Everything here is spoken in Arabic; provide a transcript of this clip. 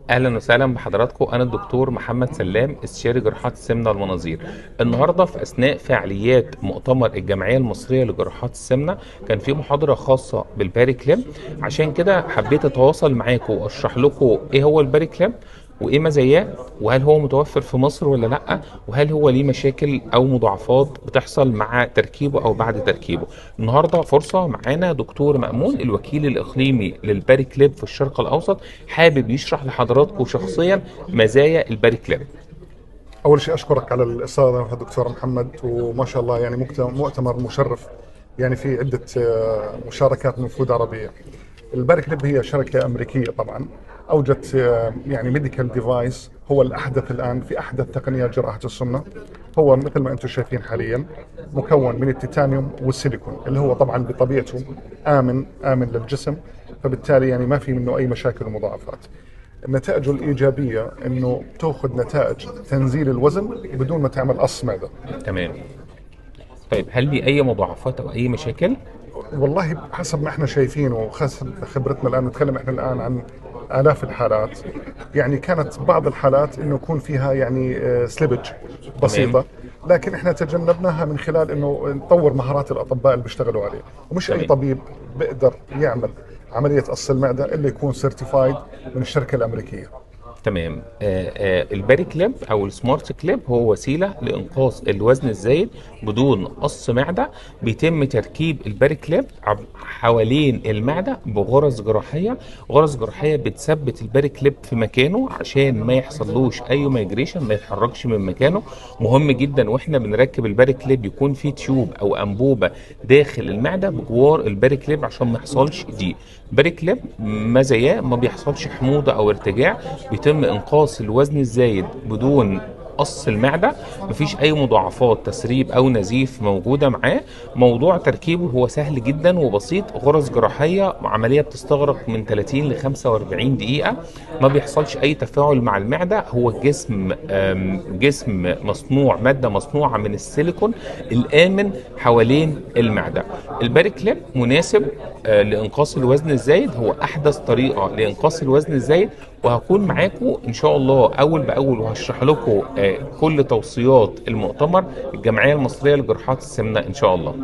اهلا وسهلا بحضراتكم. انا الدكتور محمد سلام، استشاري جراحات السمنه والمناظير. النهارده في اثناء فعاليات مؤتمر الجمعيه المصريه لجراحات السمنه كان في محاضره خاصه بالباري كليب. عشان كده حبيت اتواصل معاكم واشرح لكم ايه هو الباري كليب وايه مزاياه، وهل هو متوفر في مصر ولا لا، وهل هو ليه مشاكل او مضاعفات بتحصل مع تركيبه او بعد تركيبه. النهارده فرصه معانا دكتور مأمون، الوكيل الاقليمي للباري كليب في الشرق الاوسط، حابب يشرح لحضراتكم شخصيا مزايا الباري كليب. أول شيء أشكرك على الإصرار دكتور محمد، وما شاء الله يعني مؤتمر مشرف. يعني في عدة مشاركات من وفود عربية. البارك ليب هي شركة أمريكية طبعا، أوجدت يعني ميديكال ديفايس هو الأحدث الآن في أحدث تقنيات جراحة السمنة. هو مثل ما أنتم شايفين حاليا مكون من التيتانيوم والسيليكون، اللي هو طبعا بطبيعته آمن للجسم، فبالتالي يعني ما في منه أي مشاكل ومضاعفات. نتائجه الإيجابية أنه تأخذ نتائج تنزيل الوزن بدون ما تعمل قص معدة. تمام. طيب هل لي اي مضاعفات او اي مشاكل؟ والله حسب ما احنا شايفين وحسب خبرتنا الآن، نتكلم احنا الآن عن آلاف الحالات. يعني كانت بعض الحالات انه يكون فيها يعني سليبج تمام. بسيطة، لكن احنا تجنبناها من خلال انه نطور مهارات الاطباء اللي بيشتغلوا عليه. ومش اي تمام. طبيب بيقدر يعمل عملية قص المعدة الا يكون سيرتيفايد من الشركة الامريكية. تمام. الباري كليب او السمارت كليب هو وسيله لانقاص الوزن الزايد بدون قص معده. بيتم تركيب الباري كليب حوالين المعده بغرز جراحيه. غرز جراحيه بتثبت الباري كليب في مكانه عشان ما يحصلوش اي مايجريشن، ما يتحركش من مكانه. مهم جدا واحنا بنركب الباري كليب يكون في تيوب او انبوبه داخل المعده بجوار الباري كليب عشان ما يحصلش ضيق. الباري كليب مزاياه ما بيحصلش حموضه او ارتجاع، بيتم انقاص الوزن الزايد بدون قص المعدة، مفيش أي مضاعفات تسريب أو نزيف موجودة معاه. موضوع تركيبه هو سهل جدا وبسيط، غرز جراحية عملية بتستغرق من 30 ل 45 دقيقة. ما بيحصلش أي تفاعل مع المعدة. هو جسم مصنوع، مادة مصنوعة من السيليكون الآمن حوالين المعدة. الباري كليب مناسب لإنقاص الوزن الزايد، هو أحدث طريقة لإنقاص الوزن الزايد. وهكون معاكم ان شاء الله اول باول وهشرح لكم كل توصيات المؤتمر الجمعيه المصريه لجراحات السمنه ان شاء الله.